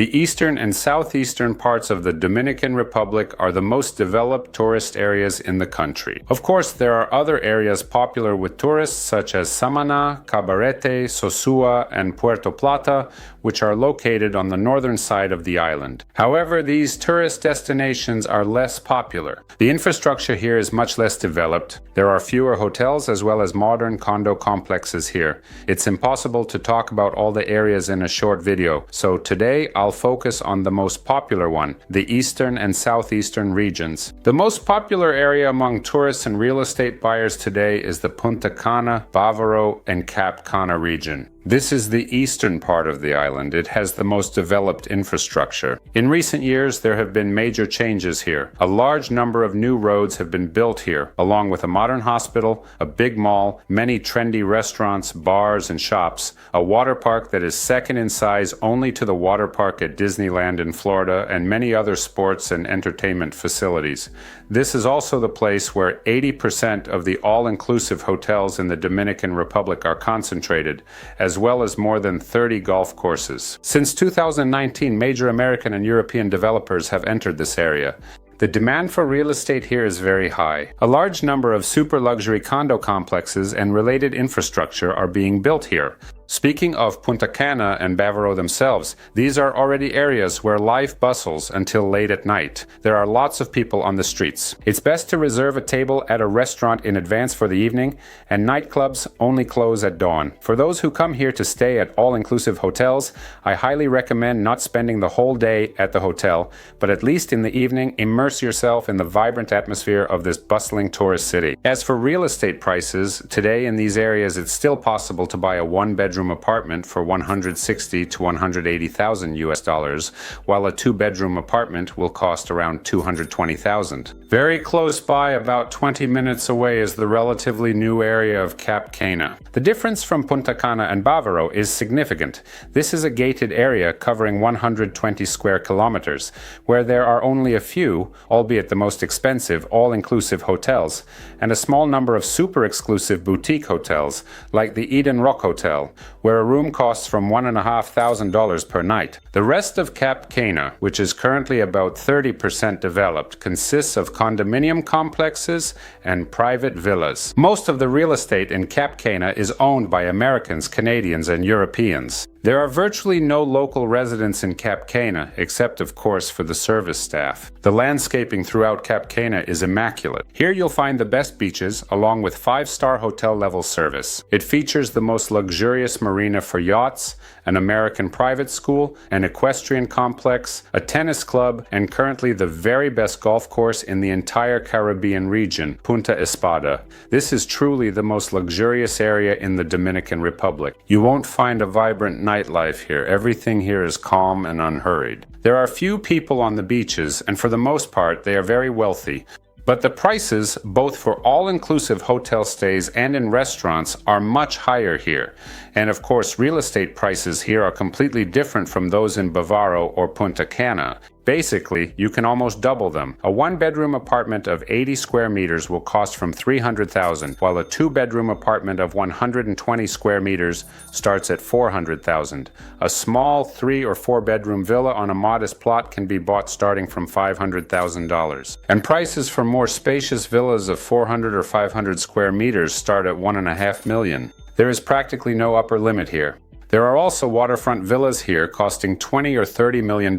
The eastern and southeastern parts of the Dominican Republic are the most developed tourist areas in the country. Of course, there are other areas popular with tourists such as Samaná, Cabarete, Sosúa, and Puerto Plata, which are located on the northern side of the island. However, these tourist destinations are less popular. The infrastructure here is much less developed. There are fewer hotels as well as modern condo complexes here. It's impossible to talk about all the areas in a short video, so today I'll focus on the most popular one, the eastern and southeastern regions. The most popular area among tourists and real estate buyers today is the Punta Cana, Bávaro, and Cap Cana region. This is the eastern part of the island. It has the most developed infrastructure. In recent years, there have been major changes here. A large number of new roads have been built here, along with a modern hospital, a big mall, many trendy restaurants, bars, and shops, a water park that is second in size only to the water park at Disneyland in Florida, and many other sports and entertainment facilities. This is also the place where 80% of the all-inclusive hotels in the Dominican Republic are concentrated, as well as more than 30 golf courses. Since 2019, major American and European developers have entered this area. The demand for real estate here is very high. A large number of super luxury condo complexes and related infrastructure are being built here. Speaking of Punta Cana and Bávaro themselves, these are already areas where life bustles until late at night. There are lots of people on the streets. It's best to reserve a table at a restaurant in advance for the evening, and nightclubs only close at dawn. For those who come here to stay at all-inclusive hotels, I highly recommend not spending the whole day at the hotel, but at least in the evening, immerse yourself in the vibrant atmosphere of this bustling tourist city. As for real estate prices, today in these areas it's still possible to buy a one-bedroom apartment for $160,000 to $180,000 US, while a two-bedroom apartment will cost around $220,000. Very close by, about 20 minutes away, is the relatively new area of Cap Cana. The difference from Punta Cana and Bávaro is significant. This is a gated area covering 120 square kilometers, where there are only a few, albeit the most expensive, all-inclusive hotels, and a small number of super-exclusive boutique hotels, like the Eden Rock Hotel, where a room costs from $1,500 per night. The rest of Cap Cana, which is currently about 30% developed, consists of condominium complexes and private villas. Most of the real estate in Cap Cana is owned by Americans, Canadians, and Europeans. There are virtually no local residents in Cap Cana, except of course for the service staff. The landscaping throughout Cap Cana is immaculate. Here you'll find the best beaches, along with 5-star hotel level service. It features the most luxurious marina for yachts, an American private school, an equestrian complex, a tennis club, and currently the very best golf course in the entire Caribbean region, Punta Espada. This is truly the most luxurious area in the Dominican Republic. You won't find a vibrant nightlife here. Everything here is calm and unhurried. There are few people on the beaches, and for the most part, they are very wealthy. But the prices, both for all-inclusive hotel stays and in restaurants, are much higher here. And of course, real estate prices here are completely different from those in Bávaro or Punta Cana. Basically, you can almost double them. A one-bedroom apartment of 80 square meters will cost from $300,000, while a two-bedroom apartment of 120 square meters starts at $400,000. A small 3- or 4-bedroom villa on a modest plot can be bought starting from $500,000. And prices for more spacious villas of 400 or 500 square meters start at $1.5 million. There is practically no upper limit here. There are also waterfront villas here costing $20 or $30 million.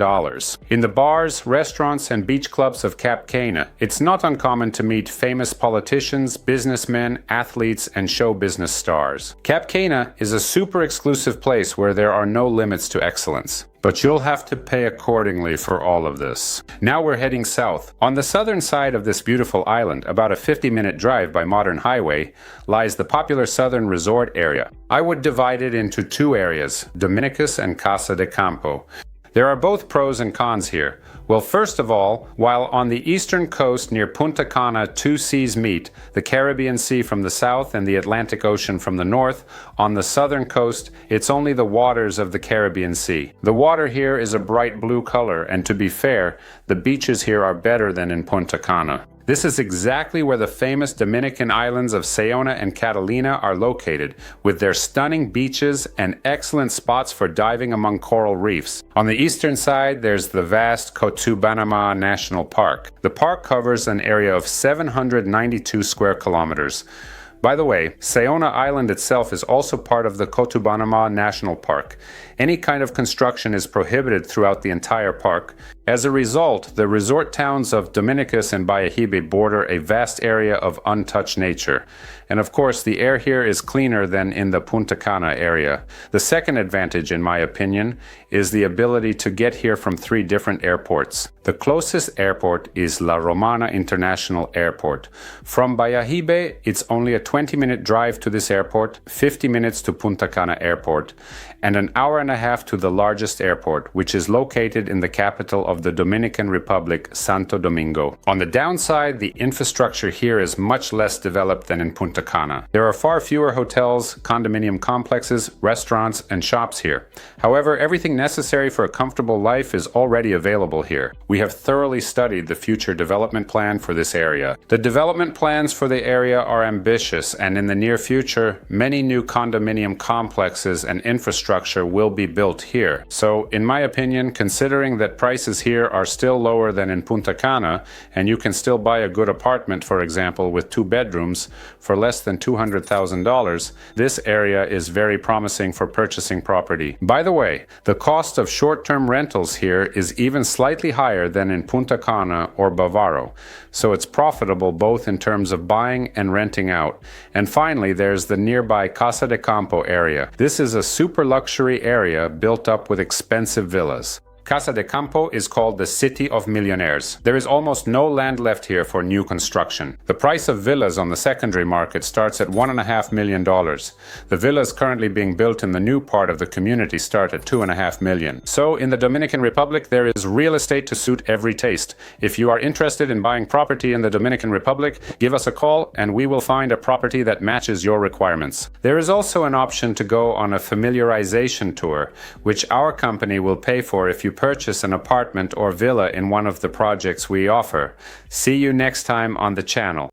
In the bars, restaurants, and beach clubs of Cap Cana, it's not uncommon to meet famous politicians, businessmen, athletes, and show business stars. Cap Cana is a super exclusive place where there are no limits to excellence. But you'll have to pay accordingly for all of this. Now we're heading south. On the southern side of this beautiful island, about a 50-minute drive by modern highway, lies the popular southern resort area. I would divide it into two areas, Dominicus and Casa de Campo. There are both pros and cons here. Well, first of all, while on the eastern coast near Punta Cana two seas meet, the Caribbean Sea from the south and the Atlantic Ocean from the north, on the southern coast, it's only the waters of the Caribbean Sea. The water here is a bright blue color, and to be fair, the beaches here are better than in Punta Cana. This is exactly where the famous Dominican islands of Sayona and Catalina are located, with their stunning beaches and excellent spots for diving among coral reefs. On the eastern side, there's the vast Cotubanama National Park. The park covers an area of 792 square kilometers. By the way, Sayona Island itself is also part of the Cotubanama National Park. Any kind of construction is prohibited throughout the entire park. As a result, the resort towns of Dominicus and Bayahibe border a vast area of untouched nature. And of course, the air here is cleaner than in the Punta Cana area. The second advantage, in my opinion, is the ability to get here from 3 different airports. The closest airport is La Romana International Airport. From Bayahibe, it's only a 20-minute drive to this airport, 50 minutes to Punta Cana Airport, and an hour and a half to the largest airport, which is located in the capital of the Dominican Republic, Santo Domingo. On the downside, the infrastructure here is much less developed than in Punta Cana. There are far fewer hotels, condominium complexes, restaurants, and shops here. However, everything necessary for a comfortable life is already available here. We have thoroughly studied the future development plan for this area. The development plans for the area are ambitious, and in the near future, many new condominium complexes and infrastructure will be built here. So, in my opinion, considering that prices here are still lower than in Punta Cana, and you can still buy a good apartment, for example, with 2 bedrooms for less than $200,000, this area is very promising for purchasing property. By the way, the cost of short-term rentals here is even slightly higher than in Punta Cana or Bávaro, so it's profitable both in terms of buying and renting out. And finally, there's the nearby Casa de Campo area. This is a super luxury area built up with expensive villas. Casa de Campo is called the City of Millionaires. There is almost no land left here for new construction. The price of villas on the secondary market starts at $1.5 million. The villas currently being built in the new part of the community start at $2.5 million. So in the Dominican Republic, there is real estate to suit every taste. If you are interested in buying property in the Dominican Republic, give us a call and we will find a property that matches your requirements. There is also an option to go on a familiarization tour, which our company will pay for if you purchase an apartment or villa in one of the projects we offer. See you next time on the channel.